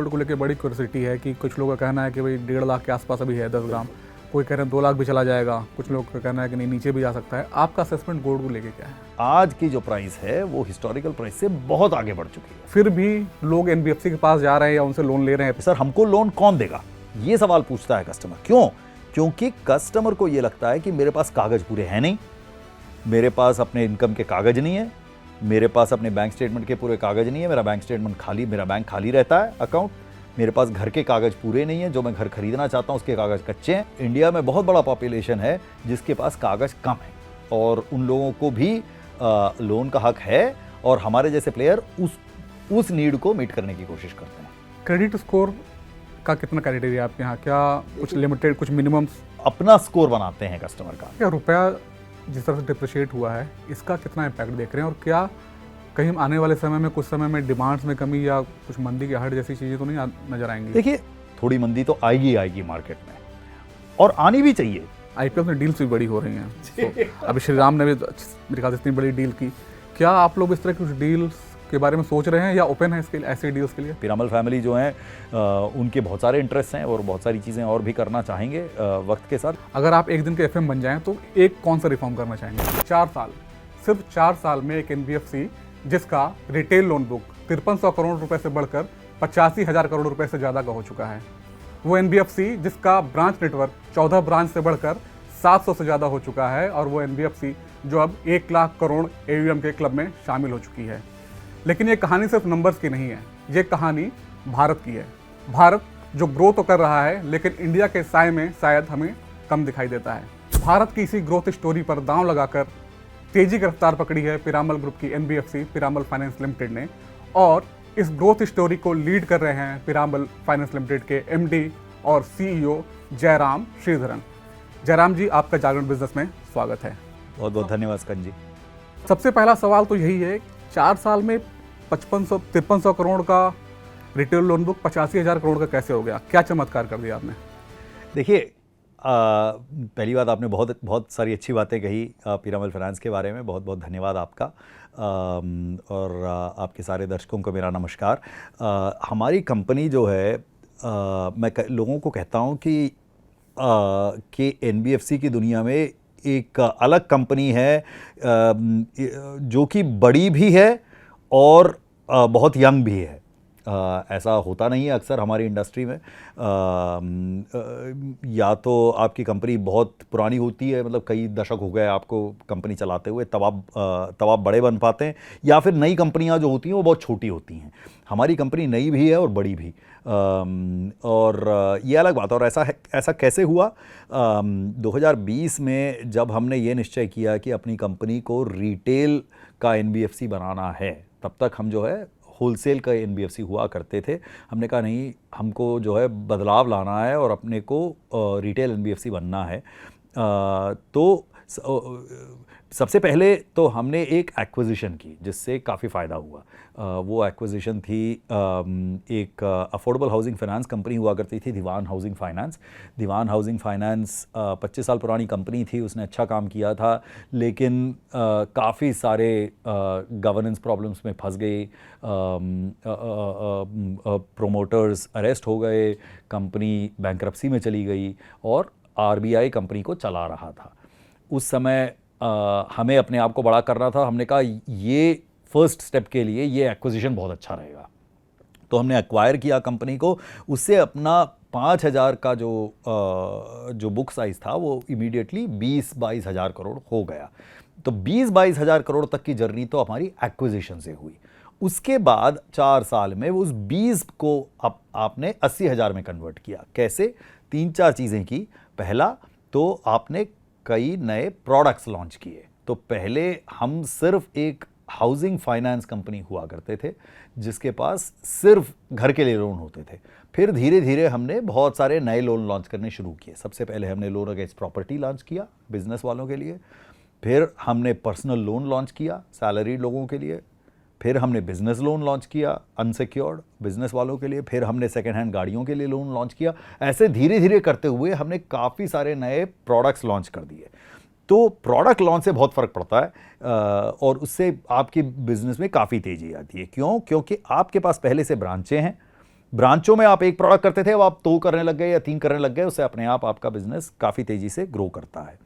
Gold को लेकर बड़ी क्यूरियोसिटी है कि कुछ लोगों का कहना है कि भाई 1.5 लाख के आसपास अभी है 10 ग्राम, कोई कह रहे हैं 2 लाख भी चला जाएगा, कुछ लोग का कहना है कि नहीं नीचे भी जा सकता है। आपका असेसमेंट गोल्ड को लेके क्या है? आज की जो प्राइस है वो हिस्टोरिकल प्राइस से बहुत आगे बढ़ चुकी है। फिर भी लोग एनबीएफसी के पास जा रहे हैं या उनसे लोन ले रहे हैं। सर हमको लोन कौन देगा, ये सवाल पूछता है कस्टमर। क्यों? क्योंकि कस्टमर को ये लगता है कि मेरे पास कागज पूरे हैं नहीं, मेरे पास अपने इनकम के कागज नहीं है, मेरे पास अपने बैंक स्टेटमेंट के पूरे कागज नहीं है, मेरा बैंक स्टेटमेंट खाली, मेरा बैंक खाली रहता है अकाउंट, मेरे पास घर के कागज पूरे नहीं है, जो मैं घर खरीदना चाहता हूं उसके कागज कच्चे हैं। इंडिया में बहुत बड़ा पॉपुलेशन है जिसके पास कागज कम है और उन लोगों को भी लोन का हक है और हमारे जैसे प्लेयर उस नीड को मीट करने की कोशिश करते हैं। क्रेडिट स्कोर का कितना क्राइटेरिया आपके यहाँ? क्या कुछ लिमिटेड, कुछ मिनिमम? अपना स्कोर बनाते हैं कस्टमर का। क्या रुपया जिस तरह से डिप्रिशिएट हुआ है इसका कितना इम्पैक्ट देख रहे हैं, और क्या कहीं आने वाले समय में कुछ समय में डिमांड्स में कमी या कुछ मंदी की आहट जैसी चीज़ें तो नहीं नजर आएंगी? देखिए थोड़ी मंदी तो आएगी मार्केट में और आनी भी चाहिए। आईपीएल में डील्स भी बड़ी हो रही हैं। तो अभी श्री राम ने भी मेरे ख्याल से इतनी बड़ी डील की। क्या आप लोग इस तरह की कुछ डील्स के बारे में सोच रहे हैं या ओपन है इसके ऐसे डील्स के लिए? पीरामल फैमिली जो है उनके बहुत सारे इंटरेस्ट हैं और बहुत सारी चीज़ें और भी करना चाहेंगे वक्त के साथ। अगर आप एक दिन के एफएम बन जाएं तो एक कौन सा रिफॉर्म करना चाहेंगे? 4 साल, सिर्फ 4 साल में एक एनबीएफसी जिसका रिटेल लोन बुक 5300 करोड़ रुपए से बढ़कर 85,000 करोड़ रुपए से ज़्यादा का हो चुका है, वो एनबीएफसी जिसका ब्रांच नेटवर्क 14 ब्रांच से बढ़कर 700 से ज़्यादा हो चुका है, और वो एनबीएफसी जो अब 1 लाख करोड़ एयूएम के क्लब में शामिल हो चुकी है। लेकिन ये कहानी सिर्फ नंबर्स की नहीं है, ये कहानी भारत की है। भारत जो ग्रो तो कर रहा है लेकिन इंडिया के साए में शायद हमें कम दिखाई देता है। भारत की इसी ग्रोथ स्टोरी पर दांव लगाकर तेजी की रफ्तार पकड़ी है पीरामल ग्रुप की एनबीएफसी पीरामल फाइनेंस लिमिटेड ने, और इस ग्रोथ स्टोरी को लीड कर रहे हैं पीरामल फाइनेंस लिमिटेड के एमडी और सीईओ जयराम श्रीधरन। जयराम जी, आपका जागरण बिजनेस में स्वागत है। बहुत बहुत धन्यवाद स्कंद जी। सबसे पहला सवाल तो यही है, 4 साल में 5300 करोड़ का रिटेल लोन बुक 85,000 करोड़ का कैसे हो गया? क्या चमत्कार कर दिया आपने? देखिए पहली बात, आपने बहुत सारी अच्छी बातें कही पीरामल फाइनेंस के बारे में, बहुत बहुत धन्यवाद आपका। और आपके सारे दर्शकों को मेरा नमस्कार। हमारी कंपनी जो है, मैं लोगों को कहता हूँ कि एनबीएफसी की दुनिया में एक अलग कंपनी है जो कि बड़ी भी है और बहुत यंग भी है। ऐसा होता नहीं है अक्सर हमारी इंडस्ट्री में। या तो आपकी कंपनी बहुत पुरानी होती है, मतलब कई दशक हो गए आपको कंपनी चलाते हुए, तब आप बड़े बन पाते हैं, या फिर नई कंपनियां जो होती हैं वो बहुत छोटी होती हैं। हमारी कंपनी नई भी है और बड़ी भी, और ये अलग बात है। और ऐसा कैसे हुआ? 2020 में जब हमने ये निश्चय किया कि अपनी कंपनी को रिटेल का एनबीएफसी बनाना है, तब तक हम जो है होलसेल का एनबीएफसी हुआ करते थे। हमने कहा नहीं, हमको जो है बदलाव लाना है और अपने को रिटेल एनबीएफसी बनना है। तो सबसे पहले तो हमने एक एक्विजिशन की जिससे काफ़ी फ़ायदा हुआ। वो एक्विजिशन थी एक अफोर्डेबल हाउसिंग फाइनेंस कंपनी हुआ करती थी, दीवान हाउसिंग फाइनेंस। दीवान हाउसिंग फाइनेंस 25 साल पुरानी कंपनी थी, उसने अच्छा काम किया था, लेकिन काफ़ी सारे गवर्नेंस प्रॉब्लम्स में फंस गई। प्रोमोटर्स अरेस्ट हो गए, कंपनी बैंकरप्सी में चली गई और आरबीआई कंपनी को चला रहा था। उस समय हमें अपने आप को बड़ा करना था। हमने कहा ये फर्स्ट स्टेप के लिए ये एक्विजिशन बहुत अच्छा रहेगा, तो हमने एक्वायर किया कंपनी को। उससे अपना 5,000 का जो बुक साइज़ था वो इमीडिएटली 20-22 हज़ार करोड़ हो गया। तो 20-22 हज़ार करोड़ तक की जर्नी तो हमारी एक्विजिशन से हुई। उसके बाद 4 साल में उस 20 को आपने 80,000 में कन्वर्ट किया। कैसे? 3-4 चीज़ें की। पहला तो आपने कई नए प्रोडक्ट्स लॉन्च किए। तो पहले हम सिर्फ एक हाउसिंग फाइनेंस कंपनी हुआ करते थे जिसके पास सिर्फ घर के लिए लोन होते थे। फिर धीरे धीरे हमने बहुत सारे नए लोन लॉन्च करने शुरू किए। सबसे पहले हमने लोन अगेंस्ट प्रॉपर्टी लॉन्च किया बिजनेस वालों के लिए। फिर हमने पर्सनल लोन लॉन्च किया सैलरीड लोगों के लिए। फिर हमने बिजनेस लोन लॉन्च किया अनसिक्योर्ड बिजनेस वालों के लिए। फिर हमने सेकेंड हैंड गाड़ियों के लिए लोन लॉन्च किया। ऐसे धीरे धीरे करते हुए हमने काफ़ी सारे नए प्रोडक्ट्स लॉन्च कर दिए। तो प्रोडक्ट लॉन्च से बहुत फ़र्क पड़ता है और उससे आपकी बिजनेस में काफ़ी तेज़ी आती है। क्यों? क्योंकि आपके पास पहले से ब्रांचें हैं, ब्रांचों में आप एक प्रोडक्ट करते थे, अब आप 2 करने लग गए या 3 करने लग गए, उससे अपने आप आपका बिजनेस काफ़ी तेज़ी से ग्रो करता है।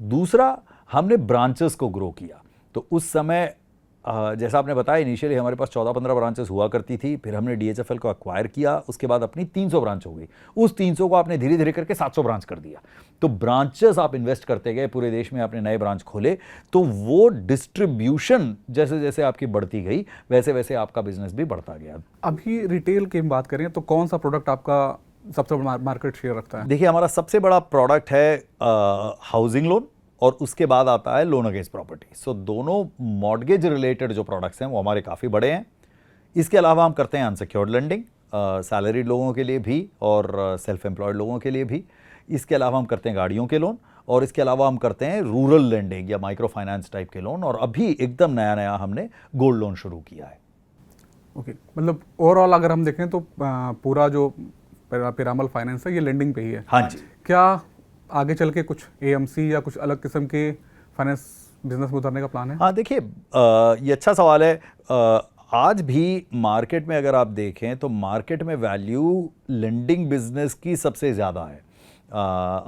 दूसरा, हमने ब्रांचेस को ग्रो किया। तो उस समय जैसा आपने बताया, इनिशियली हमारे पास 14-15 ब्रांचेस हुआ करती थी, फिर हमने DHFL को एक्वायर किया, उसके बाद अपनी 300 ब्रांच हो गई। उस 300 को आपने धीरे धीरे करके 700 ब्रांच कर दिया। तो ब्रांचेस आप इन्वेस्ट करते गए, पूरे देश में आपने नए ब्रांच खोले, तो वो डिस्ट्रीब्यूशन जैसे जैसे आपकी बढ़ती गई, वैसे वैसे आपका बिजनेस भी बढ़ता गया। अभी रिटेल की बात करें तो कौन सा प्रोडक्ट आपका सबसे बड़ा मार्केट शेयर रखता है? देखिए, हमारा सबसे बड़ा प्रोडक्ट है हाउसिंग लोन, और उसके बाद आता है लोन अगेंस्ट प्रॉपर्टी। सो दोनों मॉर्गेज रिलेटेड जो प्रोडक्ट्स हैं वो हमारे काफ़ी बड़े हैं। इसके अलावा हम करते हैं अनसिक्योर्ड लेंडिंग, सैलरीड लोगों के लिए भी और सेल्फ एम्प्लॉयड लोगों के लिए भी। इसके अलावा हम करते हैं गाड़ियों के लोन, और इसके अलावा हम करते हैं रूरल लेंडिंग या माइक्रो फाइनेंस टाइप के लोन, और अभी एकदम नया नया हमने गोल्ड लोन शुरू किया है। ओके, मतलब ओवरऑल अगर हम देखें तो पूरा जो पिरामल फाइनेंस है ये लेंडिंग पे ही है। हाँ जी। क्या आगे चल के कुछ AMC या कुछ अलग किस्म के फाइनेंस बिजनेस में उतरने का प्लान है? हाँ, देखिए, ये अच्छा सवाल है। आज भी मार्केट में अगर आप देखें तो मार्केट में वैल्यू लेंडिंग बिजनेस की सबसे ज़्यादा है।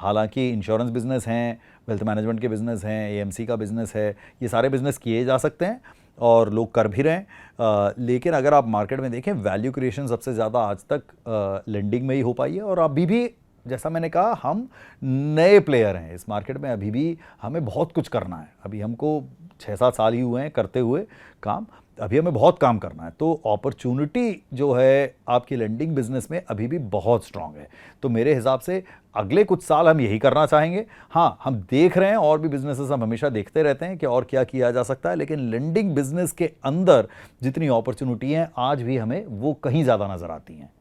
हालांकि इंश्योरेंस बिजनेस हैं, वेल्थ मैनेजमेंट के बिजनेस हैं, AMC का बिजनेस है, ये सारे बिजनेस किए जा सकते हैं और लोग कर भी रहे हैं। लेकिन अगर आप मार्केट में देखें, वैल्यू क्रिएशन सबसे ज़्यादा आज तक लेंडिंग में ही हो पाई है। और अभी भी, जैसा मैंने कहा, हम नए प्लेयर हैं इस मार्केट में, अभी भी हमें बहुत कुछ करना है। अभी हमको 6-7 साल ही हुए हैं करते हुए काम, अभी हमें बहुत काम करना है। तो अपॉर्चुनिटी जो है आपकी लेंडिंग बिजनेस में अभी भी बहुत स्ट्रांग है। तो मेरे हिसाब से अगले कुछ साल हम यही करना चाहेंगे। हाँ, हम देख रहे हैं और भी बिजनेसेस, हम हमेशा देखते रहते हैं कि और क्या किया जा सकता है, लेकिन लेंडिंग बिजनेस के अंदर जितनी अपॉर्चुनिटी हैं आज भी हमें वो कहीं ज़्यादा नज़र आती हैं।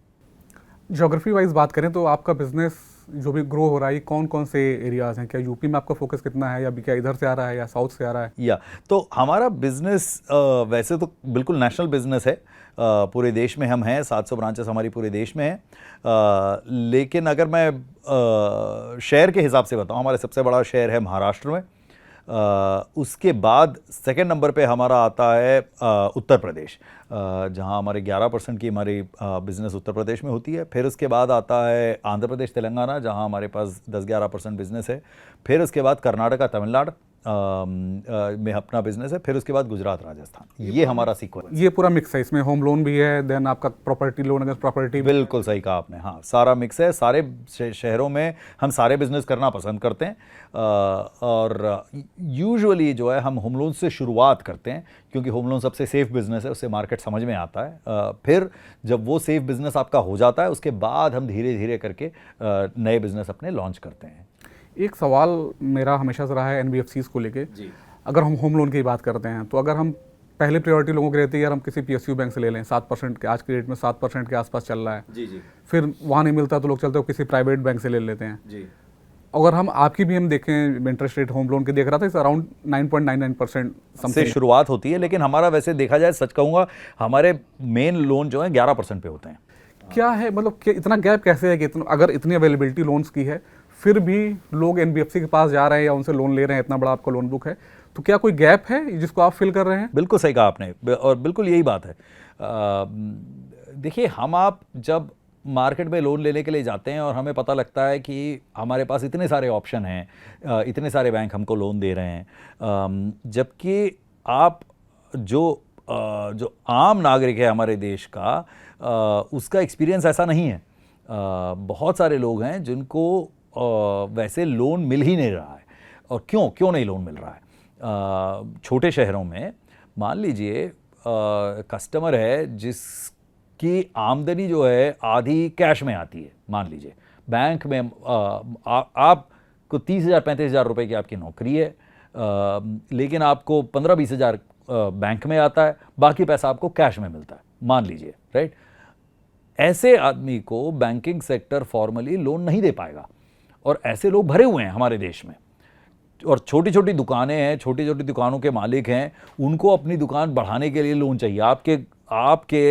ज्योग्राफी वाइज बात करें तो आपका बिजनेस जो भी ग्रो हो रहा है, कौन कौन से एरियाज हैं? क्या यूपी में आपका फोकस कितना है, या अभी क्या इधर से आ रहा है या साउथ से आ रहा है? या तो हमारा बिजनेस वैसे तो बिल्कुल नेशनल बिजनेस है। पूरे देश में हम हैं, 700 ब्रांचेस हमारी पूरे देश में हैं। लेकिन अगर मैं शहर के हिसाब से बताऊं, हमारा सबसे बड़ा शहर है महाराष्ट्र में। उसके बाद सेकंड नंबर पे हमारा आता है उत्तर प्रदेश, जहां हमारे 11% की हमारी बिज़नेस उत्तर प्रदेश में होती है। फिर उसके बाद आता है आंध्र प्रदेश, तेलंगाना, जहां हमारे पास 10-11% बिज़नेस है। फिर उसके बाद कर्नाटका, तमिलनाडु में अपना बिजनेस है। फिर उसके बाद गुजरात, राजस्थान, ये हमारा सीक्वेंस। ये पूरा मिक्स है, इसमें होम लोन भी है, देन आपका प्रॉपर्टी लोन अगेंस्ट प्रॉपर्टी। बिल्कुल सही कहा आपने, हाँ, सारा मिक्स है। सारे शहरों में हम सारे बिजनेस करना पसंद करते हैं, और यूजुअली जो है हम होम लोन से शुरुआत करते हैं, क्योंकि होम लोन सबसे सेफ बिजनेस है, उससे मार्केट समझ में आता है। फिर जब वो सेफ बिजनेस आपका हो जाता है, उसके बाद हम धीरे धीरे करके नए बिजनेस अपने लॉन्च करते हैं। एक सवाल मेरा हमेशा से रहा है NBFCs को लेके। अगर हम होम लोन की बात करते हैं तो अगर हम पहले प्रायोरिटी लोगों की रहती है यार हम किसी PSU बैंक से ले लें, 7% के, आज के रेट में 7% के आसपास चल रहा है। जी। फिर वहाँ नहीं मिलता तो लोग चलते हो किसी प्राइवेट बैंक से ले लेते हैं। जी। अगर हम आपकी भी हम देखें इंटरेस्ट रेट होम लोन की देख रहा था, इस अराउंड 9.99% से शुरुआत होती है। लेकिन हमारा वैसे देखा जाए, सच कहूँगा, हमारे मेन लोन जो है 11% पे होते हैं। क्या है मतलब इतना गैप कैसे है कि अगर इतनी अवेलेबिलिटी लोन्स की है फिर भी लोग NBFC के पास जा रहे हैं या उनसे लोन ले रहे हैं? इतना बड़ा आपका लोन बुक है, तो क्या कोई गैप है जिसको आप फिल कर रहे हैं? बिल्कुल सही कहा आपने, और बिल्कुल यही बात है। देखिए, आप जब मार्केट में लोन लेने के लिए जाते हैं और हमें पता लगता है कि हमारे पास इतने सारे ऑप्शन हैं, इतने सारे बैंक हमको लोन दे रहे हैं, जबकि आप जो आम नागरिक है हमारे देश का, उसका एक्सपीरियंस ऐसा नहीं है। बहुत सारे लोग हैं जिनको वैसे लोन मिल ही नहीं रहा है। और क्यों नहीं लोन मिल रहा है? छोटे शहरों में मान लीजिए कस्टमर है जिसकी आमदनी जो है आधी कैश में आती है। मान लीजिए बैंक में आपको 30,000 35,000 रुपए की आपकी नौकरी है, लेकिन आपको 15-20 हज़ार बैंक में आता है, बाकी पैसा आपको कैश में मिलता है, मान लीजिए, राइट। ऐसे आदमी को बैंकिंग सेक्टर फॉर्मली लोन नहीं दे पाएगा, और ऐसे लोग भरे हुए हैं हमारे देश में। और छोटी छोटी दुकानें हैं, छोटी छोटी दुकानों के मालिक हैं, उनको अपनी दुकान बढ़ाने के लिए लोन चाहिए। आपके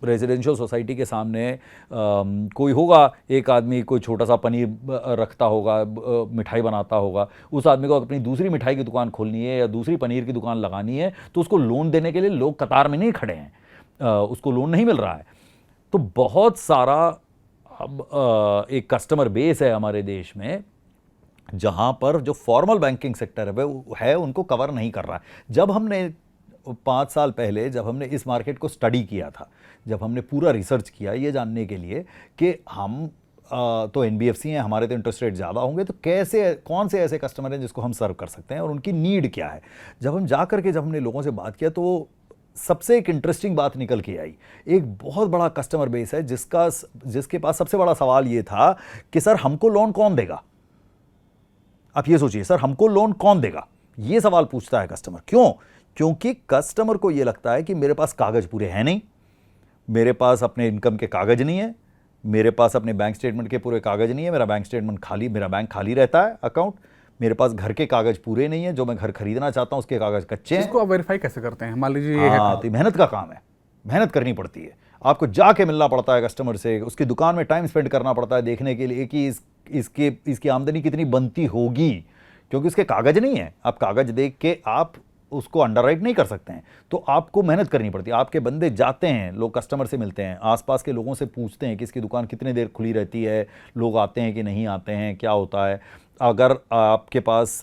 रेजिडेंशियल सोसाइटी के सामने कोई होगा, एक आदमी कोई छोटा सा पनीर रखता होगा, मिठाई बनाता होगा, उस आदमी को अपनी दूसरी मिठाई की दुकान खोलनी है या दूसरी पनीर की दुकान लगानी है, तो उसको लोन देने के लिए लोग कतार में नहीं खड़े हैं, उसको लोन नहीं मिल रहा है। तो बहुत सारा अब एक कस्टमर बेस है हमारे देश में जहां पर जो फॉर्मल बैंकिंग सेक्टर है वो है उनको कवर नहीं कर रहा है। जब हमने 5 साल पहले जब हमने इस मार्केट को स्टडी किया था, जब हमने पूरा रिसर्च किया ये जानने के लिए कि हम तो एनबीएफसी हैं, हमारे तो इंटरेस्ट रेट ज़्यादा होंगे, तो कैसे कौन से ऐसे कस्टमर हैं जिसको हम सर्व कर सकते हैं और उनकी नीड क्या है। जब हम जा करके जब हमने लोगों से बात किया तो सबसे एक इंटरेस्टिंग बात निकल के आई। एक बहुत बड़ा कस्टमर बेस है जिसके पास सबसे बड़ा सवाल ये था कि सर हमको लोन कौन देगा। आप ये सोचिए, सर हमको लोन कौन देगा, ये सवाल पूछता है कस्टमर। क्यों? क्योंकि कस्टमर को ये लगता है कि मेरे पास कागज पूरे हैं नहीं, मेरे पास अपने इनकम के कागज नहीं है, मेरे पास अपने बैंक स्टेटमेंट के पूरे कागज नहीं है, मेरा बैंक स्टेटमेंट खाली, मेरा बैंक खाली रहता है अकाउंट, मेरे पास घर के कागज पूरे नहीं है, जो मैं घर खरीदना चाहता हूं उसके कागज कच्चे हैं। इसको आप वेरीफाई कैसे करते हैं? मान लीजिए ये है हाँ, तो मेहनत का काम है, मेहनत करनी पड़ती है, आपको जाके मिलना पड़ता है कस्टमर से, उसकी दुकान में टाइम स्पेंड करना पड़ता है देखने के लिए कि इसकी आमदनी कितनी बनती होगी, क्योंकि उसके कागज नहीं है। आप कागज देख के आप उसको अंडरराइट नहीं कर सकते हैं, तो आपको मेहनत करनी पड़ती है। आपके बंदे जाते हैं, लोग कस्टमर से मिलते हैं, आसपास के लोगों से पूछते हैं कि इसकी दुकान कितने देर खुली रहती है, लोग आते हैं कि नहीं आते हैं, क्या होता है। अगर आपके पास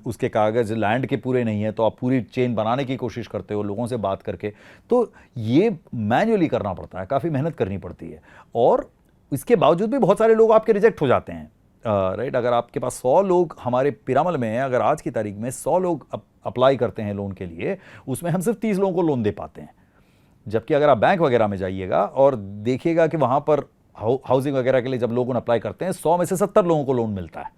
उसके कागज लैंड के पूरे नहीं है तो आप पूरी चेन बनाने की कोशिश करते हो लोगों से बात करके। तो ये मैन्युअली करना पड़ता है, काफ़ी मेहनत करनी पड़ती है, और इसके बावजूद भी बहुत सारे लोग आपके रिजेक्ट हो जाते हैं। राइट, अगर आपके पास 100 लोग हमारे पिरामल में हैं, अगर आज की तारीख में 100 लोग अप्लाई करते हैं लोन के लिए, उसमें हम सिर्फ 30 लोगों को लोन दे पाते हैं। जबकि अगर आप बैंक वगैरह में जाइएगा और देखिएगा कि वहाँ पर हाउसिंग वगैरह के लिए जब लोग अप्लाई करते हैं 100 में से 70 लोगों को लोन मिलता है।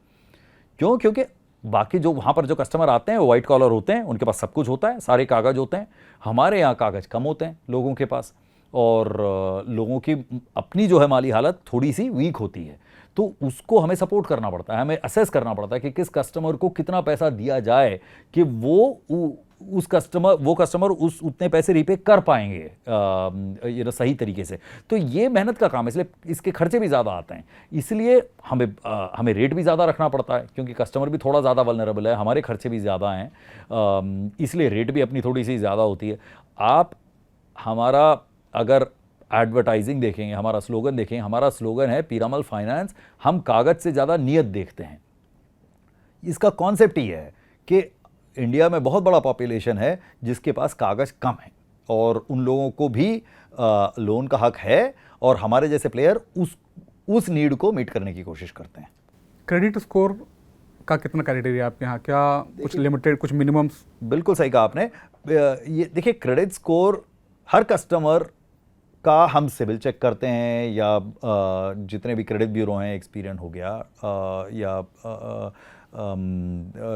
क्यों? क्योंकि बाकी जो वहाँ पर जो कस्टमर आते हैं वो वाइट कॉलर होते हैं, उनके पास सब कुछ होता है, सारे कागज होते हैं। हमारे यहाँ कागज कम होते हैं लोगों के पास, और लोगों की अपनी जो है माली हालत थोड़ी सी वीक होती है। तो उसको हमें सपोर्ट करना पड़ता है, हमें असेस करना पड़ता है कि किस कस्टमर को कितना पैसा दिया जाए कि वो कस्टमर उस उतने पैसे रीपे कर पाएंगे सही तरीके से। तो ये मेहनत का काम है, इसलिए इसके खर्चे भी ज़्यादा आते हैं, इसलिए हमें रेट भी ज़्यादा रखना पड़ता है, क्योंकि कस्टमर भी थोड़ा ज़्यादा वल्नरेबल है, हमारे खर्चे भी ज़्यादा हैं, इसलिए रेट भी अपनी थोड़ी सी ज़्यादा होती है। आप हमारा अगर एडवर्टाइजिंग देखेंगे, हमारा स्लोगन देखेंगे, हमारा स्लोगन है पीरामल फाइनेंस, हम कागज से ज़्यादा नीयत देखते हैं। इसका कॉन्सेप्ट ही है कि इंडिया में बहुत बड़ा पॉपुलेशन है जिसके पास कागज कम है, और उन लोगों को भी लोन का हक है, और हमारे जैसे प्लेयर उस नीड को मीट करने की कोशिश करते हैं। क्रेडिट स्कोर का कितना क्राइटेरिया आपके यहाँ? क्या कुछ लिमिटेड, कुछ मिनिमम्स? बिल्कुल सही कहा आपने। ये देखिए, क्रेडिट स्कोर हर कस्टमर का हम सिविल चेक करते हैं, या जितने भी क्रेडिट ब्यूरो हैं, एक्सपीरियन हो गया या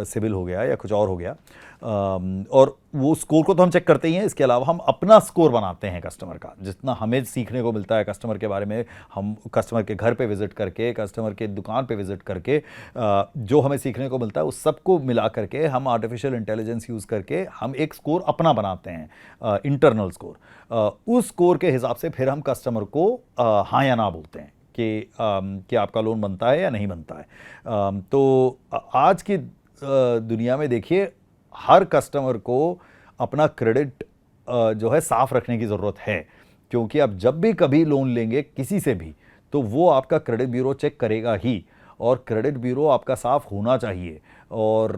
सिविल हो गया या कुछ और हो गया, और वो स्कोर को तो हम चेक करते ही हैं। इसके अलावा हम अपना स्कोर बनाते हैं कस्टमर का, जितना हमें सीखने को मिलता है कस्टमर के बारे में, हम कस्टमर के घर पे विज़िट करके, कस्टमर के दुकान पे विज़िट करके जो हमें सीखने को मिलता है उस सबको मिला करके हम आर्टिफिशियल इंटेलिजेंस यूज़ करके हम एक स्कोर अपना बनाते हैं, इंटरनल स्कोर। उस स्कोर के हिसाब से फिर हम कस्टमर को हाँ या ना बोलते हैं कि आपका लोन बनता है या नहीं बनता है। तो आज की दुनिया में देखिए, हर कस्टमर को अपना क्रेडिट जो है साफ़ रखने की ज़रूरत है, क्योंकि आप जब भी कभी लोन लेंगे किसी से भी, तो वो आपका क्रेडिट ब्यूरो चेक करेगा ही, और क्रेडिट ब्यूरो आपका साफ़ होना चाहिए। और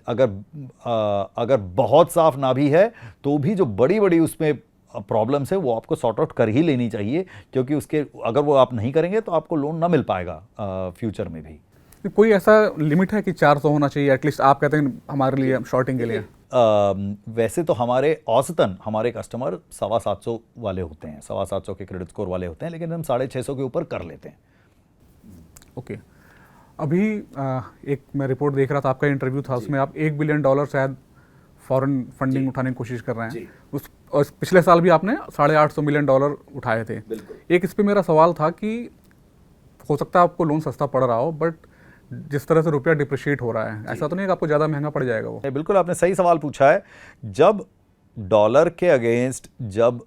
अगर बहुत साफ़ ना भी है तो भी जो बड़ी बड़ी उसमें प्रॉब्लम्स है वो आपको सॉर्ट आउट कर ही लेनी चाहिए, क्योंकि उसके अगर वो आप नहीं करेंगे तो आपको लोन ना मिल पाएगा फ्यूचर में भी। कोई ऐसा लिमिट है कि 400 होना चाहिए एटलीस्ट? आप कहते हैं हमारे लिए, शॉर्टिंग के लिए। वैसे तो हमारे औसतन हमारे कस्टमर 750 वाले होते हैं, 750 के क्रेडिट स्कोर वाले होते हैं, लेकिन हम 650 के ऊपर कर लेते हैं। ओके। अभी एक मैं रिपोर्ट देख रहा था, आपका इंटरव्यू था, उसमें आप $1 बिलियन शायद फॉरेन फंडिंग उठाने की कोशिश कर रहे हैं। और पिछले साल भी आपने $850 मिलियन उठाए थे। एक इस पे मेरा सवाल था कि हो सकता है आपको लोन सस्ता पड़ रहा हो, बट जिस तरह से रुपया डिप्रिशिएट हो रहा है, ऐसा तो नहीं कि आपको ज़्यादा महंगा पड़ जाएगा वो? बिल्कुल, आपने सही सवाल पूछा है। जब डॉलर के अगेंस्ट जब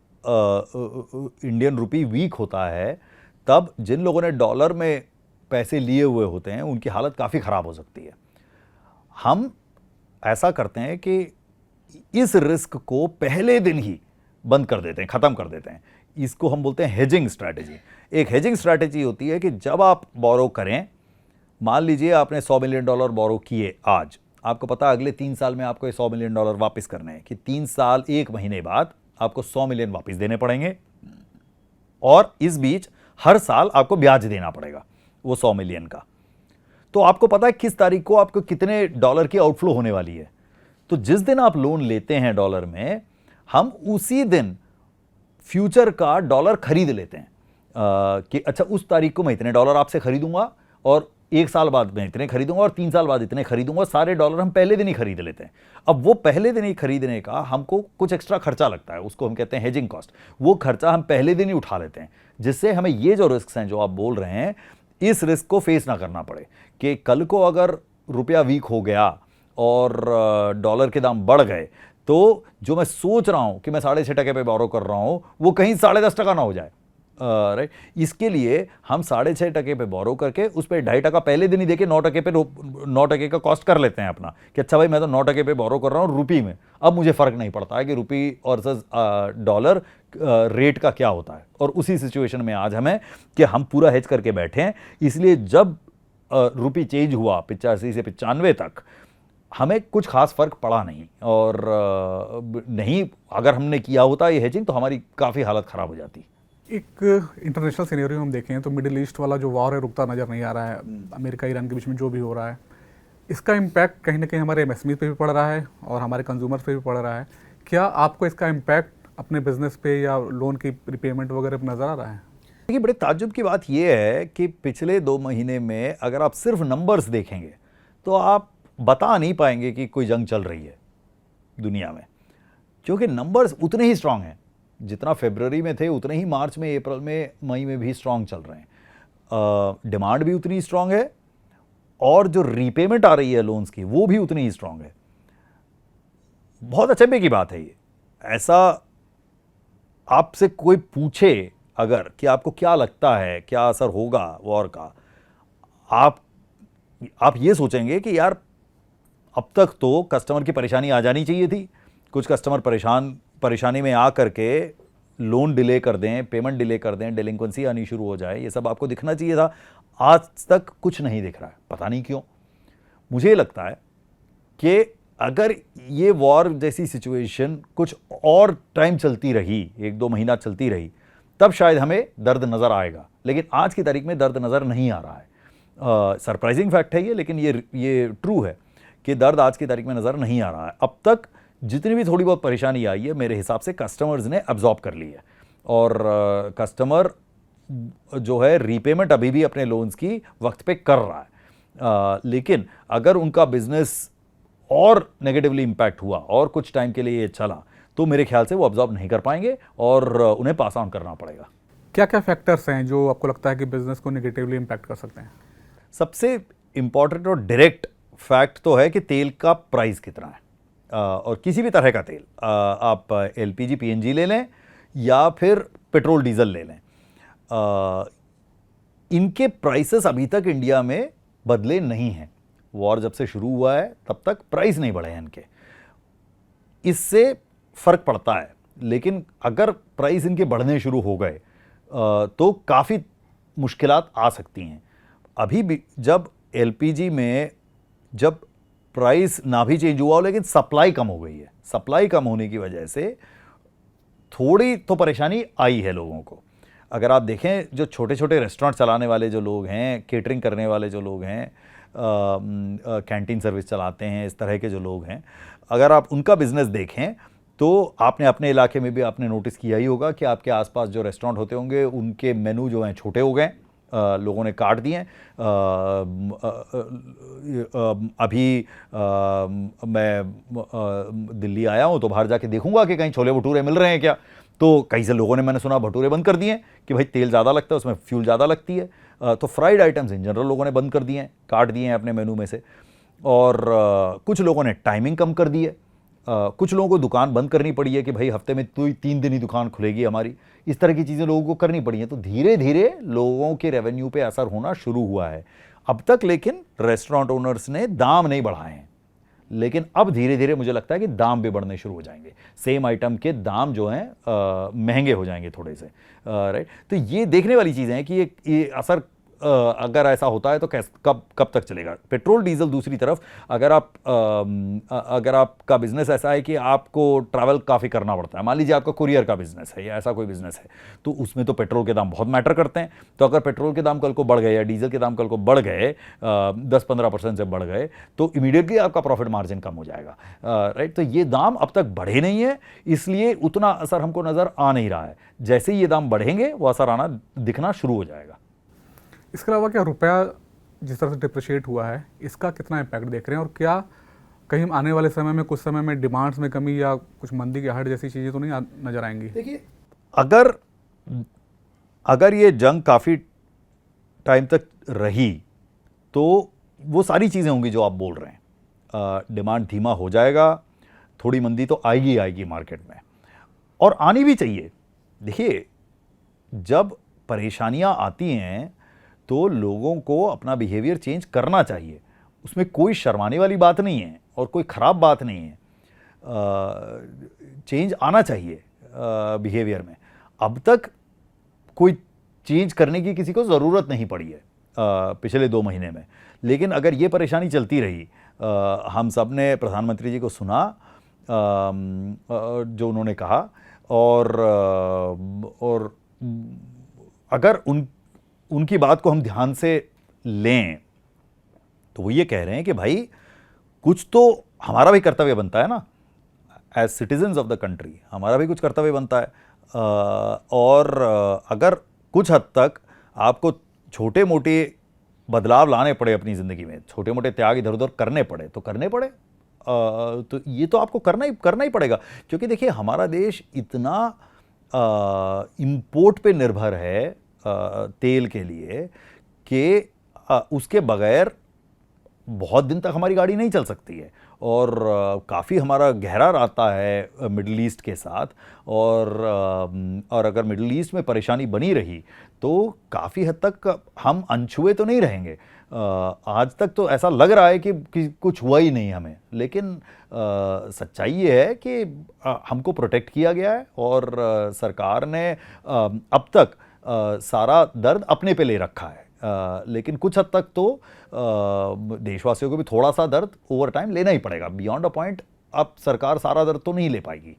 इंडियन रुपी वीक होता है, तब जिन लोगों ने डॉलर में पैसे लिए हुए होते हैं उनकी हालत काफ़ी ख़राब हो सकती है। हम ऐसा करते हैं कि इस रिस्क को पहले दिन ही बंद कर देते हैं, ख़त्म कर देते हैं, इसको हम बोलते हैं हेजिंग स्ट्रैटेजी। एक हेजिंग स्ट्रैटेजी होती है कि जब आप बोरो करें, मान लीजिए आपने $100 मिलियन बोरो किए आज, आपको पता है अगले 3 साल में आपको ये $100 मिलियन वापस करने हैं, कि 3 साल 1 महीने बाद आपको 100 मिलियन वापस देने पड़ेंगे, और इस बीच हर साल आपको ब्याज देना पड़ेगा वो 100 मिलियन का। तो आपको पता है किस तारीख को आपको कितने डॉलर की आउटफ्लो होने वाली है। तो जिस दिन आप लोन लेते हैं डॉलर में, हम उसी दिन फ्यूचर का डॉलर खरीद लेते हैं कि अच्छा उस तारीख को मैं इतने डॉलर आपसे खरीदूंगा, और 1 साल बाद मैं इतने खरीदूंगा, और 3 साल बाद इतने खरीदूंगा। सारे डॉलर हम पहले दिन ही खरीद लेते हैं। अब वो पहले दिन ही खरीदने का हमको कुछ एक्स्ट्रा खर्चा लगता है, उसको हम कहते हैं हेजिंग कॉस्ट। वो खर्चा हम पहले दिन ही उठा लेते हैं, जिससे हमें ये जो रिस्क हैं जो आप बोल रहे हैं, इस रिस्क को फेस ना करना पड़े कि कल को अगर रुपया वीक हो गया और डॉलर के दाम बढ़ गए, तो जो मैं सोच रहा हूं कि मैं 6.5% पे बोरो कर रहा हूं, वो कहीं 10.5% ना हो जाए। राइट, इसके लिए हम 6.5% पे बोरो करके उस पर 2.5% पहले दिन ही देके 9% का कॉस्ट कर लेते हैं अपना, कि अच्छा भाई मैं तो 9% पे बोरो कर रहा हूँ रुपी में, अब मुझे फर्क नहीं पड़ता है कि रुपी और डॉलर रेट का क्या होता है। और उसी सिचुएशन में आज हमें कि हम पूरा हेज करके बैठे हैं, इसलिए जब रुपी चेंज हुआ 85 से 95 तक, हमें कुछ खास फर्क पड़ा नहीं। और नहीं, अगर हमने किया होता ये हेजिंग, तो हमारी काफ़ी हालत ख़राब हो जाती। एक इंटरनेशनल सिनेरियो हम देखें तो मिडिल ईस्ट वाला जो वॉर है रुकता नज़र नहीं आ रहा है। अमेरिका ईरान के बीच में जो भी हो रहा है, इसका इम्पैक्ट कहीं ना कहीं हमारे एमएसएमई पे भी पड़ रहा है और हमारे कंज्यूमर्स पे भी पड़ रहा है। क्या आपको इसका इम्पैक्ट अपने बिजनेस पे या लोन की रिपेमेंट वगैरह पे नज़र आ रहा है? देखिए, बड़े ताज्जुब की बात यह है कि पिछले 2 महीने में अगर आप सिर्फ नंबर्स देखेंगे तो आप बता नहीं पाएंगे कि कोई जंग चल रही है दुनिया में, क्योंकि नंबर्स उतने ही स्ट्रांग हैं जितना फरवरी में थे, उतने ही मार्च में, अप्रैल में, मई में भी स्ट्रांग चल रहे हैं। डिमांड भी उतनी स्ट्रांग है, और जो रीपेमेंट आ रही है लोन्स की, वो भी उतनी ही स्ट्रांग है। बहुत अचंभे की बात है ये। ऐसा आपसे कोई पूछे अगर कि आपको क्या लगता है क्या असर होगा वॉर का, आप ये सोचेंगे कि यार अब तक तो कस्टमर की परेशानी आ जानी चाहिए थी। कुछ कस्टमर परेशानी में आ करके लोन डिले कर दें, पेमेंट डिले कर दें, डेलिंक्वेंसी आनी शुरू हो जाए, ये सब आपको दिखना चाहिए था। आज तक कुछ नहीं दिख रहा है, पता नहीं क्यों। मुझे लगता है कि अगर ये वॉर जैसी सिचुएशन कुछ और टाइम चलती रही, 1-2 महीना चलती रही, तब शायद हमें दर्द नज़र आएगा। लेकिन आज की तारीख में दर्द नज़र नहीं आ रहा है। सरप्राइजिंग फैक्ट है ये, लेकिन ये ट्रू है कि दर्द आज की तारीख में नज़र नहीं आ रहा है। अब तक जितनी भी थोड़ी बहुत परेशानी आई है, मेरे हिसाब से कस्टमर्स ने अब्जॉर्ब कर ली है, और कस्टमर जो है रीपेमेंट अभी भी अपने लोन्स की वक्त पे कर रहा है। लेकिन अगर उनका बिजनेस और नेगेटिवली इम्पैक्ट हुआ और कुछ टाइम के लिए ये चला, तो मेरे ख्याल से वो अब्जॉर्ब नहीं कर पाएंगे और उन्हें पास ऑन करना पड़ेगा। क्या क्या फैक्टर्स हैं जो आपको लगता है कि बिजनेस को नेगेटिवली इम्पैक्ट कर सकते हैं? सबसे इंपॉर्टेंट और डायरेक्ट फैक्ट तो है कि तेल का प्राइस कितना है, और किसी भी तरह का तेल, आप LPG PNG ले लें या फिर पेट्रोल डीजल ले लें, इनके प्राइसेस अभी तक इंडिया में बदले नहीं हैं। वॉर जब से शुरू हुआ है तब तक प्राइस नहीं बढ़े हैं इनके, इससे फर्क पड़ता है। लेकिन अगर प्राइस इनके बढ़ने शुरू हो गए तो काफ़ी मुश्किलात आ सकती हैं। अभी भी जब LPG में जब प्राइस ना भी चेंज हुआ हो, लेकिन सप्लाई कम हो गई है, सप्लाई कम होने की वजह से थोड़ी तो परेशानी आई है लोगों को। अगर आप देखें, जो छोटे छोटे रेस्टोरेंट चलाने वाले जो लोग हैं, केटरिंग करने वाले जो लोग हैं, कैंटीन सर्विस चलाते हैं, इस तरह के जो लोग हैं, अगर आप उनका बिजनेस देखें तो आपने अपने इलाके में भी आपने नोटिस किया ही होगा कि आपके आसपास जो रेस्टोरेंट होते होंगे, उनके मेनू जो हैं छोटे हो गए, लोगों ने काट दिए। अभी मैं दिल्ली आया हूँ तो बाहर जाके देखूंगा कि कहीं छोले भटूरे मिल रहे हैं क्या, तो कहीं से लोगों ने, मैंने सुना, भटूरे बंद कर दिए कि भाई तेल ज़्यादा लगता है, उसमें फ्यूल ज़्यादा लगती है। तो फ्राइड आइटम्स इन जनरल लोगों ने बंद कर दिए हैं, काट दिए हैं अपने मेनू में से। और कुछ लोगों ने टाइमिंग कम कर दी है, कुछ लोगों को दुकान बंद करनी पड़ी है कि भाई हफ्ते में तो 3 दिन ही दुकान खुलेगी हमारी। इस तरह की चीज़ें लोगों को करनी पड़ी हैं। तो धीरे धीरे लोगों के रेवेन्यू पे असर होना शुरू हुआ है अब तक। लेकिन रेस्टोरेंट ओनर्स ने दाम नहीं बढ़ाए हैं, लेकिन अब धीरे धीरे मुझे लगता है कि दाम भी बढ़ने शुरू हो जाएंगे, सेम आइटम के दाम जो हैं महंगे हो जाएंगे थोड़े से, राइट। तो ये देखने वाली चीज़ें हैं कि ये असर अगर ऐसा होता है तो कब तक चलेगा। पेट्रोल डीजल दूसरी तरफ, अगर आपका बिजनेस ऐसा है कि आपको ट्रैवल काफ़ी करना पड़ता है, मान लीजिए आपका कुरियर का बिजनेस है या ऐसा कोई बिजनेस है, तो उसमें तो पेट्रोल के दाम बहुत मैटर करते हैं। तो अगर पेट्रोल के दाम कल को बढ़ गए या डीजल के दाम कल को बढ़ गए 10-15% से बढ़ गए, तो इमीडिएटली आपका प्रॉफिट मार्जिन कम हो जाएगा, राइट। तो ये दाम अब तक बढ़े नहीं है, इसलिए उतना असर हमको नज़र आ नहीं रहा है। जैसे ही ये दाम बढ़ेंगे वो असर आना दिखना शुरू हो जाएगा। इसके अलावा क्या रुपया जिस तरह से डिप्रिशिएट हुआ है, इसका कितना इम्पैक्ट देख रहे हैं, और क्या कहीं आने वाले समय में कुछ समय में डिमांड्स में कमी या कुछ मंदी की हट जैसी चीज़ें तो नहीं नज़र आएंगी? देखिए, अगर ये जंग काफ़ी टाइम तक रही तो वो सारी चीज़ें होंगी जो आप बोल रहे हैं। डिमांड धीमा हो जाएगा, थोड़ी मंदी तो आएगी मार्केट में, और आनी भी चाहिए। देखिए, जब परेशानियां आती हैं तो लोगों को अपना बिहेवियर चेंज करना चाहिए, उसमें कोई शर्माने वाली बात नहीं है और कोई ख़राब बात नहीं है। चेंज आना चाहिए बिहेवियर में। अब तक कोई चेंज करने की किसी को ज़रूरत नहीं पड़ी है पिछले 2 महीने में, लेकिन अगर ये परेशानी चलती रही, हम सब ने प्रधानमंत्री जी को सुना जो उन्होंने कहा, और अगर उनकी बात को हम ध्यान से लें तो वो ये कह रहे हैं कि भाई कुछ तो हमारा भी कर्तव्य बनता है ना, as citizens of the country हमारा भी कुछ कर्तव्य बनता है। और अगर कुछ हद तक आपको छोटे मोटे बदलाव लाने पड़े अपनी ज़िंदगी में, छोटे मोटे त्याग इधर उधर करने पड़े तो करने पड़े, तो ये तो आपको करना ही पड़ेगा। क्योंकि देखिए, हमारा देश इतना इंपोर्ट पे निर्भर है तेल के लिए कि उसके बगैर बहुत दिन तक हमारी गाड़ी नहीं चल सकती है, और काफ़ी हमारा गहरा रास्ता है मिडिल ईस्ट के साथ, और अगर मिडिल ईस्ट में परेशानी बनी रही तो काफ़ी हद तक हम अनछुए तो नहीं रहेंगे। आज तक तो ऐसा लग रहा है कि कुछ हुआ ही नहीं हमें, लेकिन सच्चाई ये है कि हमको प्रोटेक्ट किया गया है, और सरकार ने अब तक सारा दर्द अपने पे ले रखा है। लेकिन कुछ हद तक तो देशवासियों को भी थोड़ा सा दर्द ओवर टाइम लेना ही पड़ेगा। बियॉन्ड अ पॉइंट अब सरकार सारा दर्द तो नहीं ले पाएगी।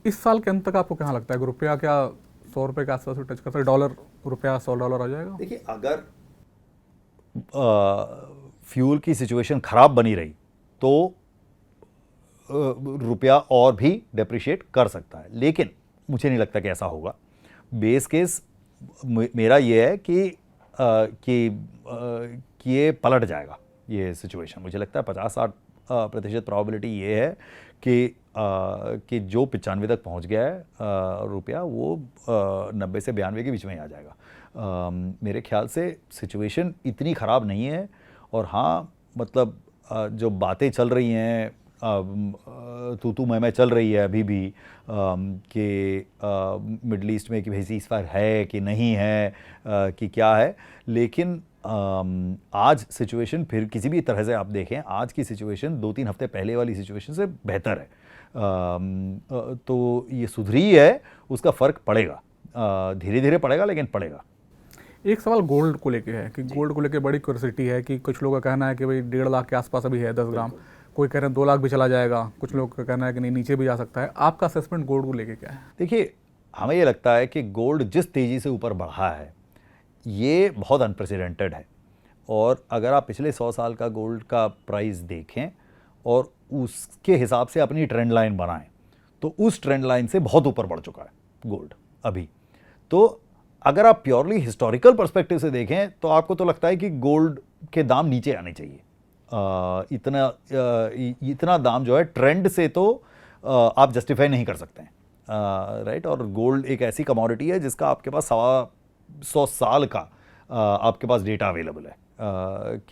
इस साल के अंत तक आपको क्या लगता है कि रुपया क्या 100 रुपये के आसपास टच करता है, डॉलर रुपया $100 आ जाएगा? देखिए, अगर फ्यूल की सिचुएशन ख़राब बनी रही तो रुपया और भी डेप्रिशिएट कर सकता है, लेकिन मुझे नहीं लगता कि ऐसा होगा। बेस केस मेरा ये है कि ये पलट जाएगा ये सिचुएशन। मुझे लगता है 50-60% प्रोबेबिलिटी ये है कि जो 95 तक पहुंच गया है रुपया, वो 90 से 92 के बीच में ही आ जाएगा। मेरे ख्याल से सिचुएशन इतनी ख़राब नहीं है। और हाँ, मतलब जो बातें चल रही हैं, तू मैं चल रही है अभी भी कि मिडल ईस्ट में कि भाई सीज़फायर है कि नहीं है, कि क्या है, लेकिन आज सिचुएशन फिर किसी भी तरह से आप देखें, आज की सिचुएशन 2-3 हफ्ते पहले वाली सिचुएशन से बेहतर है। तो ये सुधरी है, उसका फ़र्क पड़ेगा, धीरे धीरे पड़ेगा, लेकिन पड़ेगा। एक सवाल गोल्ड को लेके है कि गोल्ड को लेके बड़ी क्यूरियोसिटी है कि कुछ लोगों का कहना है कि भाई 1.5 लाख के आसपास अभी है 10 ग्राम, कोई कह रहे हैं 2 लाख भी चला जाएगा, कुछ लोग का कहना है कि नहीं नीचे भी जा सकता है। आपका असेसमेंट गोल्ड को लेके क्या है? देखिए, हमें ये लगता है कि गोल्ड जिस तेज़ी से ऊपर बढ़ा है ये बहुत अनप्रेसिडेंटेड है, और अगर आप पिछले 100 साल का गोल्ड का प्राइस देखें और उसके हिसाब से अपनी ट्रेंड लाइन बनाएं तो उस ट्रेंड लाइन से बहुत ऊपर बढ़ चुका है गोल्ड अभी। तो अगर आप प्योरली हिस्टोरिकल पर्सपेक्टिव से देखें तो आपको तो लगता है कि गोल्ड के दाम नीचे आने चाहिए। इतना दाम जो है ट्रेंड से तो आप जस्टिफाई नहीं कर सकते हैं, राइट। और गोल्ड एक ऐसी कमोडिटी है जिसका आपके पास 100 साल का आपके पास डेटा अवेलेबल है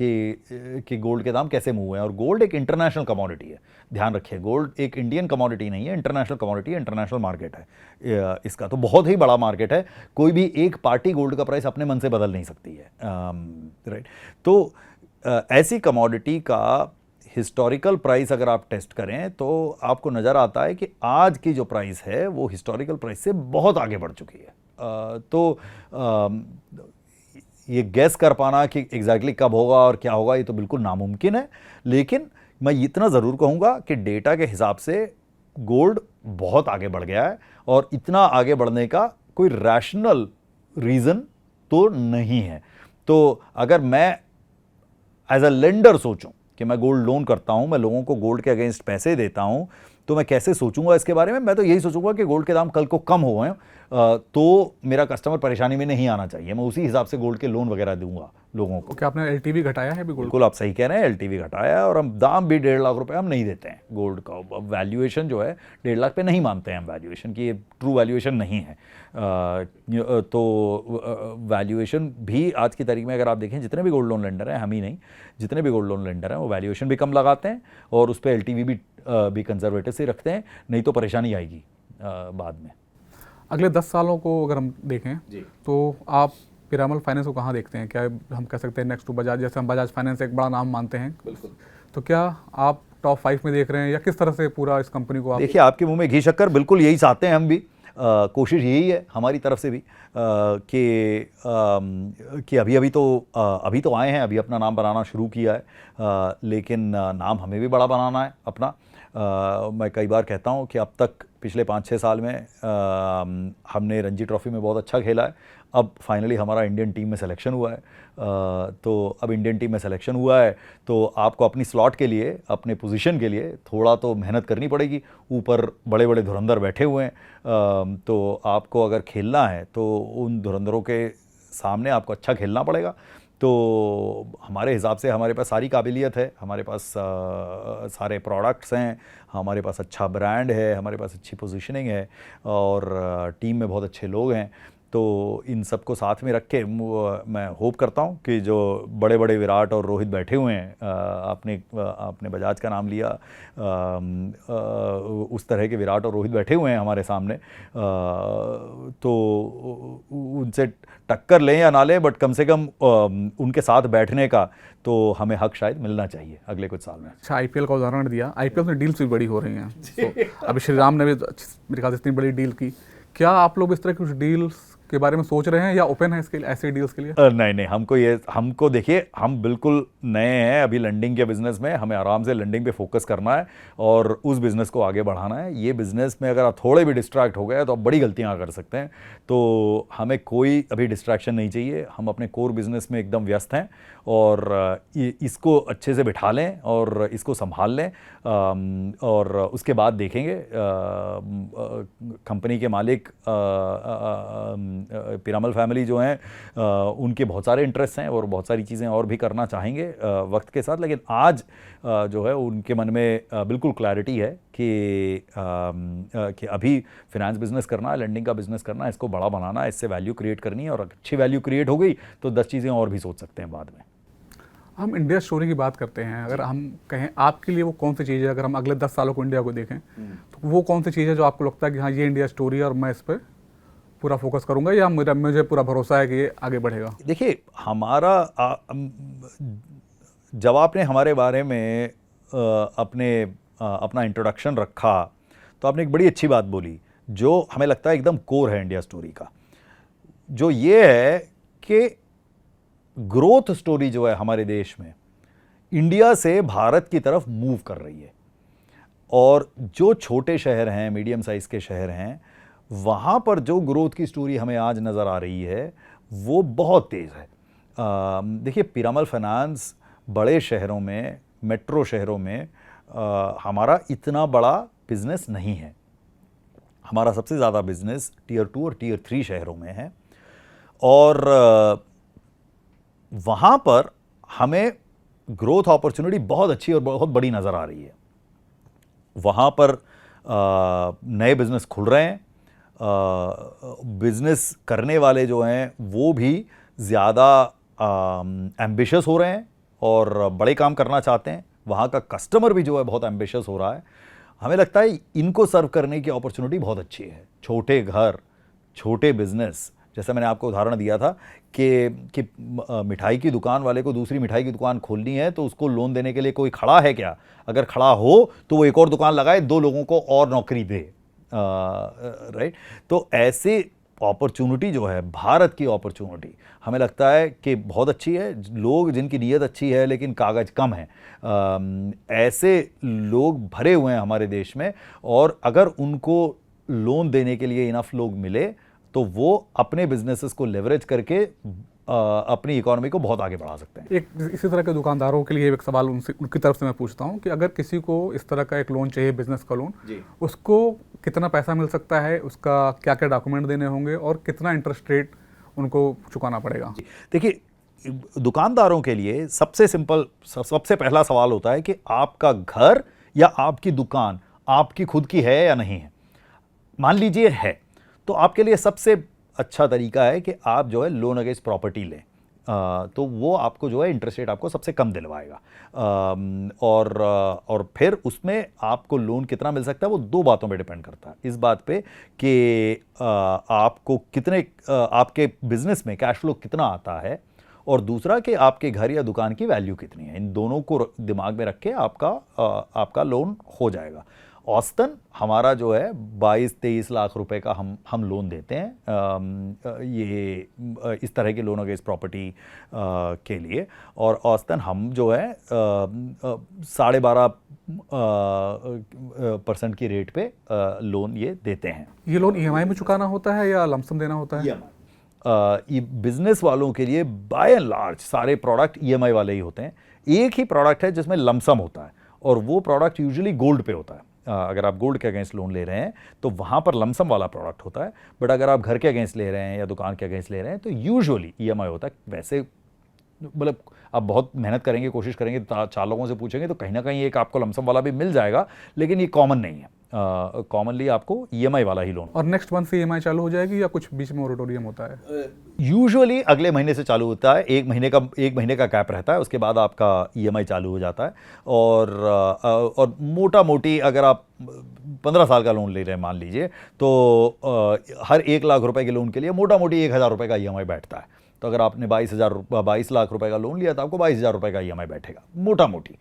कि गोल्ड के दाम कैसे मूव हैं। और गोल्ड एक इंटरनेशनल कमोडिटी है, ध्यान रखिए, गोल्ड एक इंडियन कमोडिटी नहीं है, इंटरनेशनल कमोडिटी है, इंटरनेशनल मार्केट है। इसका तो बहुत ही बड़ा मार्केट है, कोई भी एक पार्टी गोल्ड का प्राइस अपने मन से बदल नहीं सकती है, राइट। तो ऐसी कमोडिटी का हिस्टोरिकल प्राइस अगर आप टेस्ट करें तो आपको नज़र आता है कि आज की जो प्राइस है वो हिस्टोरिकल प्राइस से बहुत आगे बढ़ चुकी है। ये गैस कर पाना कि एग्जैक्टली कब होगा और क्या होगा ये तो बिल्कुल नामुमकिन है, लेकिन मैं इतना ज़रूर कहूँगा कि डेटा के हिसाब से गोल्ड बहुत आगे बढ़ गया है और इतना आगे बढ़ने का कोई रैशनल रीज़न तो नहीं है। तो अगर मैं एज अ लेंडर सोचूं कि मैं गोल्ड लोन करता हूं, मैं लोगों को गोल्ड के अगेंस्ट पैसे देता हूं, तो मैं कैसे सोचूंगा इसके बारे में? मैं तो यही सोचूंगा कि गोल्ड के दाम कल को कम हो गए तो मेरा कस्टमर परेशानी में नहीं आना चाहिए, मैं उसी हिसाब से गोल्ड के लोन वगैरह दूंगा लोगों को। क्या आपने एलटीवी घटाया है अभी गोल्ड? बिल्कुल आप सही कह रहे हैं, एलटीवी घटाया है और हम दाम भी 1.5 लाख रुपए हम नहीं देते हैं गोल्ड का। अब वैल्यूएशन जो है 1.5 लाख पे नहीं मानते हैं हम वैल्यूएशन की, ये ट्रू वैल्यूएशन नहीं है। तो वैल्यूएशन भी आज की तारीख में अगर आप देखें जितने भी गोल्ड लोन लेंडर हैं, हम ही नहीं, जितने भी गोल्ड लोन लेंडर हैं वो वैल्यूएशन भी कम लगाते हैं और उस पर एलटीवी भी कंजर्वेटिव से रखते हैं, नहीं तो परेशानी आएगी बाद में। अगले 10 सालों को अगर हम देखें तो आप पिरामल फाइनेंस को कहाँ देखते हैं? क्या हम कह सकते हैं नेक्स्ट टू बजाज, जैसे हम बजाज फाइनेंस एक बड़ा नाम मानते हैं, बिल्कुल, तो क्या आप टॉप 5 में देख रहे हैं या किस तरह से पूरा इस कंपनी को आप? देखिए आपके मुंह में घी शक्कर, बिल्कुल यही चाहते हैं हम भी। कोशिश यही है हमारी तरफ से भी कि अभी तो आए हैं, अभी अपना नाम बनाना शुरू किया है, लेकिन नाम हमें भी बड़ा बनाना है अपना। मैं कई बार कहता हूँ कि अब तक पिछले 5-6 साल में हमने रणजी ट्रॉफी में बहुत अच्छा खेला है, अब फाइनली हमारा इंडियन टीम में सिलेक्शन हुआ है। तो अब इंडियन टीम में सिलेक्शन हुआ है तो आपको अपनी स्लॉट के लिए, अपने पोजीशन के लिए थोड़ा तो मेहनत करनी पड़ेगी। ऊपर बड़े बड़े धुरंधर बैठे हुए हैं, तो आपको अगर खेलना है तो उन धुरंधरों के सामने आपको अच्छा खेलना पड़ेगा। तो हमारे हिसाब से हमारे पास सारी काबिलियत है, हमारे पास सारे प्रोडक्ट्स हैं, हमारे पास अच्छा ब्रांड है, हमारे पास अच्छी पोजीशनिंग है और टीम में बहुत अच्छे लोग हैं। तो इन सब को साथ में रख के मैं होप करता हूँ कि जो बड़े बड़े विराट और रोहित बैठे हुए हैं, आपने बजाज का नाम लिया, उस तरह के विराट और रोहित बैठे हुए हैं हमारे सामने, तो उनसे टक्कर लें या ना लें, बट कम से कम उनके साथ बैठने का तो हमें हक शायद मिलना चाहिए अगले कुछ साल में। अच्छा, आईपीएल का उदाहरण दिया, आईपीएल में डील्स भी बड़ी हो रही हैं, तो अभी श्री राम ने भी मेरे ख्याल से इतनी बड़ी डील की। क्या आप लोग इस तरह की कुछ डील्स के बारे में सोच रहे हैं या ओपन है इसके ऐसे डील्स के लिए? नहीं, हमको देखिए, हम बिल्कुल नए हैं अभी लैंडिंग के बिज़नेस में, हमें आराम से लैंडिंग पे फोकस करना है और उस बिज़नेस को आगे बढ़ाना है। ये बिज़नेस में अगर आप थोड़े भी डिस्ट्रैक्ट हो गए तो आप बड़ी गलतियां कर सकते हैं, तो हमें कोई अभी डिस्ट्रैक्शन नहीं चाहिए। हम अपने कोर बिज़नेस में एकदम व्यस्त हैं और इसको अच्छे से बिठा लें और इसको संभाल लें और उसके बाद देखेंगे। कंपनी के मालिक पिरामल फैमिली जो हैं, उनके बहुत सारे इंटरेस्ट हैं और बहुत सारी चीज़ें और भी करना चाहेंगे वक्त के साथ, लेकिन आज जो है उनके मन में बिल्कुल क्लैरिटी है कि अभी फिनेंस बिजनेस करना है, लेंडिंग का बिजनेस करना है, इसको बड़ा बनाना है, इससे वैल्यू क्रिएट करनी है और अच्छी वैल्यू क्रिएट हो गई तो 10 चीज़ें और भी सोच सकते हैं बाद में। हम इंडिया स्टोरी की बात करते हैं, अगर हम कहें आपके लिए वो कौन सी चीज़ है, अगर हम अगले 10 सालों को इंडिया को देखें तो वो कौन सी चीज़ है जो आपको लगता है कि हाँ ये इंडिया स्टोरी है और मैं इस पर पूरा फोकस करूंगा या मुझे पूरा भरोसा है कि ये आगे बढ़ेगा? देखिए, जब आपने हमारे बारे में अपना इंट्रोडक्शन रखा तो आपने एक बड़ी अच्छी बात बोली जो हमें लगता है एकदम कोर है इंडिया स्टोरी का, जो ये है कि ग्रोथ स्टोरी जो है हमारे देश में इंडिया से भारत की तरफ मूव कर रही है और जो छोटे शहर हैं, मीडियम साइज के शहर हैं, वहाँ पर जो ग्रोथ की स्टोरी हमें आज नज़र आ रही है वो बहुत तेज़ है। देखिए, पिरामल फाइनेंस बड़े शहरों में, मेट्रो शहरों में हमारा इतना बड़ा बिजनेस नहीं है। हमारा सबसे ज़्यादा बिजनेस टियर 2 और टियर 3 शहरों में है और वहाँ पर हमें ग्रोथ अपॉर्चुनिटी बहुत अच्छी और बहुत बड़ी नज़र आ रही है। वहाँ पर नए बिजनेस खुल रहे हैं, बिजनेस करने वाले जो हैं वो भी ज़्यादा एम्बिशियस हो रहे हैं और बड़े काम करना चाहते हैं। वहाँ का कस्टमर भी जो है बहुत एम्बिशियस हो रहा है। हमें लगता है इनको सर्व करने की अपॉर्चुनिटी बहुत अच्छी है। छोटे घर, छोटे बिजनेस, जैसे मैंने आपको उदाहरण दिया था कि मिठाई की दुकान वाले को दूसरी मिठाई की दुकान खोलनी है तो उसको लोन देने के लिए कोई खड़ा है क्या? अगर खड़ा हो तो वो एक और दुकान लगाए, 2 लोगों को और नौकरी दे, राइट? तो ऐसे अपॉर्चुनिटी जो है, भारत की अपॉर्चुनिटी हमें लगता है कि बहुत अच्छी है। लोग जिनकी नीयत अच्छी है लेकिन कागज़ कम है, ऐसे लोग भरे हुए हैं हमारे देश में, और अगर उनको लोन देने के लिए इनफ लोग मिले तो वो अपने बिजनेसेस को लेवरेज करके अपनी इकोनॉमी को बहुत आगे बढ़ा सकते हैं। एक इसी तरह के दुकानदारों के लिए एक सवाल उनकी तरफ से मैं पूछता हूँ कि अगर किसी को इस तरह का एक लोन चाहिए, बिजनेस का लोन, उसको कितना पैसा मिल सकता है, उसका क्या क्या डॉक्यूमेंट देने होंगे और कितना इंटरेस्ट रेट उनको चुकाना पड़ेगा? देखिए, दुकानदारों के लिए सबसे सिंपल, सबसे पहला सवाल होता है कि आपका घर या आपकी दुकान आपकी खुद की है या नहीं है। मान लीजिए है, तो आपके लिए सबसे अच्छा तरीका है कि आप जो है लोन अगेंस्ट प्रॉपर्टी लें, तो वो आपको जो है इंटरेस्ट रेट आपको सबसे कम दिलवाएगा, और फिर उसमें आपको लोन कितना मिल सकता है वो 2 बातों पे डिपेंड करता है। इस बात पे कि आपको कितने, आपके बिजनेस में कैश फ्लो कितना आता है, और दूसरा कि आपके घर या दुकान की वैल्यू कितनी है। इन दोनों को दिमाग में रख के आपका लोन हो जाएगा। औसतन हमारा जो है 22-23 लाख रुपए का हम लोन देते हैं ये इस तरह के लोन अगेंस्ट प्रॉपर्टी के लिए, और औसतन हम जो है 12.5% की रेट पे लोन ये देते हैं। ये लोन ईएमआई में चुकाना होता है या लमसम देना होता है? ये बिजनेस वालों के लिए बाय एंड लार्ज सारे प्रोडक्ट ईएमआई वाले ही होते हैं। एक ही प्रोडक्ट है जिसमें लमसम होता है, और वो प्रोडक्ट यूजुअली गोल्ड पे होता है। अगर आप गोल्ड के अगेंस्ट लोन ले रहे हैं तो वहाँ पर लमसम वाला प्रोडक्ट होता है, बट अगर आप घर के अगेंस्ट ले रहे हैं या दुकान के अगेंस्ट ले रहे हैं तो यूजुअली ईएमआई होता है। वैसे मतलब आप बहुत मेहनत करेंगे, कोशिश करेंगे, 4 लोगों से पूछेंगे तो कहीं ना कहीं एक आपको लमसम वाला भी मिल जाएगा, लेकिन ये कॉमन नहीं है। कॉमनली आपको ईएमआई वाला ही लोन। और नेक्स्ट मंथ से ईएमआई चालू हो जाएगी या कुछ बीच में मोरेटोरियम होता है? यूजुअली अगले महीने से चालू होता है। 1 महीने का कैप रहता है, उसके बाद आपका ईएमआई चालू हो जाता है। और मोटा मोटी अगर आप 15 साल का लोन ले रहे हैं मान लीजिए, तो हर 1 लाख रुपए के लोन के लिए मोटा मोटी 1,000 रुपये का ईएमआई बैठता है। तो अगर आपने 22 लाख रुपए का लोन लिया तो आपको 22,000 रुपये का ईएमआई बैठेगा, मोटा मोटी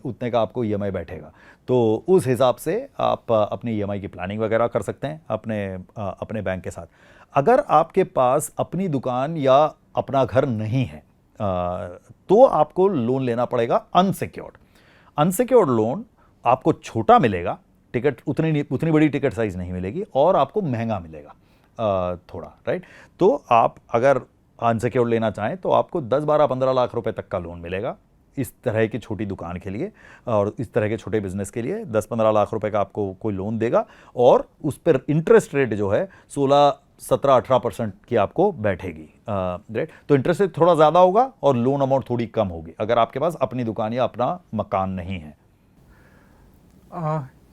उतने का आपको ईएमआई बैठेगा। तो उस हिसाब से आप अपनी ईएमआई की प्लानिंग वगैरह कर सकते हैं अपने बैंक के साथ। अगर आपके पास अपनी दुकान या अपना घर नहीं है तो आपको लोन लेना पड़ेगा अनसिक्योर्ड लोन। आपको छोटा मिलेगा, टिकट उतनी बड़ी टिकट साइज नहीं मिलेगी, और आपको महंगा मिलेगा थोड़ा, राइट? तो आप अगर अनसिक्योर्ड लेना चाहें तो आपको 10, 12, 15 लाख रुपए तक का लोन मिलेगा इस तरह की छोटी दुकान के लिए, और इस तरह के छोटे बिजनेस के लिए 10-15 लाख रुपए का आपको कोई लोन देगा, और उस पर इंटरेस्ट रेट जो है 16-17-18% की आपको बैठेगी, राइट? तो इंटरेस्ट रेट थोड़ा ज़्यादा होगा और लोन अमाउंट थोड़ी कम होगी अगर आपके पास अपनी दुकान या अपना मकान नहीं है।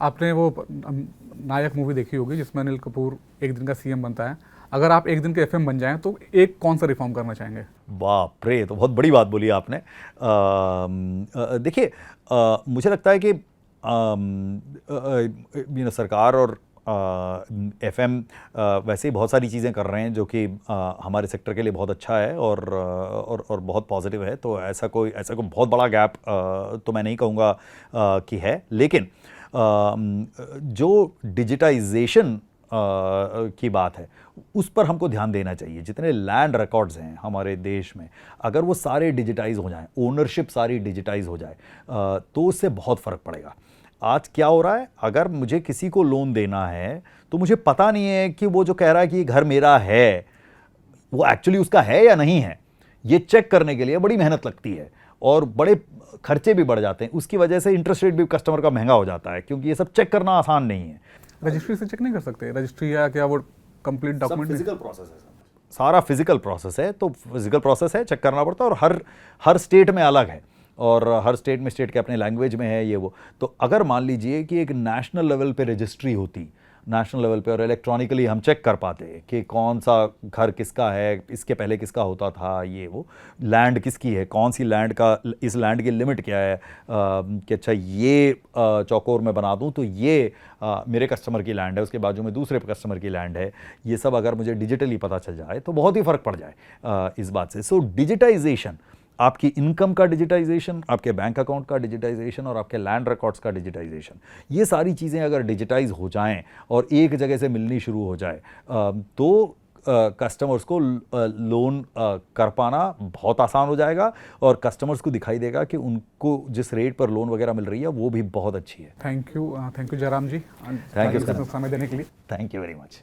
आपने वो नायक मूवी देखी होगी जिसमें अनिल कपूर एक दिन का सीएम बनता है। अगर आप एक दिन के एफएम बन जाएं तो एक कौन सा रिफॉर्म करना चाहेंगे? बाप रे, तो बहुत बड़ी बात बोली आपने। देखिए, मुझे लगता है कि सरकार और एफएम वैसे ही बहुत सारी चीज़ें कर रहे हैं जो कि हमारे सेक्टर के लिए बहुत अच्छा है और बहुत पॉजिटिव है। तो ऐसा कोई बहुत बड़ा गैप तो मैं नहीं कहूँगा कि है, लेकिन जो डिजिटाइजेशन की बात है उस पर हमको ध्यान देना चाहिए। जितने लैंड रिकॉर्ड्स हैं हमारे देश में, अगर वो सारे डिजिटाइज हो जाएं, ओनरशिप सारी डिजिटाइज हो जाए, तो उससे बहुत फ़र्क पड़ेगा। आज क्या हो रहा है, अगर मुझे किसी को लोन देना है तो मुझे पता नहीं है कि वो जो कह रहा है कि ये घर मेरा है वो एक्चुअली उसका है या नहीं है। ये चेक करने के लिए बड़ी मेहनत लगती है और बड़े खर्चे भी बढ़ जाते हैं। उसकी वजह से इंटरेस्ट रेट भी कस्टमर का महंगा हो जाता है, क्योंकि ये सब चेक करना आसान नहीं है। रजिस्ट्री से चेक नहीं कर सकते? रजिस्ट्री या क्या वो कंप्लीट डॉक्यूमेंट? फिजिकल प्रोसेस है, सारा फिजिकल प्रोसेस है। तो फिजिकल प्रोसेस है, चेक करना पड़ता है, और हर स्टेट में अलग है, और हर स्टेट में स्टेट के अपने लैंग्वेज में है ये वो। तो अगर मान लीजिए कि एक नेशनल लेवल पे रजिस्ट्री होती नेशनल लेवल पे और इलेक्ट्रॉनिकली हम चेक कर पाते कि कौन सा घर किसका है, इसके पहले किसका होता था, ये वो लैंड किसकी है, कौन सी लैंड का, इस लैंड की लिमिट क्या है, कि अच्छा ये चौकोर में बना दूं तो ये मेरे कस्टमर की लैंड है, उसके बाजू में दूसरे कस्टमर की लैंड है, ये सब अगर मुझे डिजिटली पता चल जाए तो बहुत ही फ़र्क पड़ जाए इस बात से। सो डिजिटाइजेशन, आपकी इनकम का डिजिटाइजेशन, आपके बैंक अकाउंट का डिजिटाइजेशन और आपके लैंड रिकॉर्ड्स का डिजिटाइजेशन, ये सारी चीज़ें अगर डिजिटाइज हो जाएं और एक जगह से मिलनी शुरू हो जाए तो कस्टमर्स को लोन कर पाना बहुत आसान हो जाएगा और कस्टमर्स को दिखाई देगा कि उनको जिस रेट पर लोन वगैरह मिल रही है वो भी बहुत अच्छी है। Thank you Jairam ji, thank you समय देने के लिए। Thank you very much.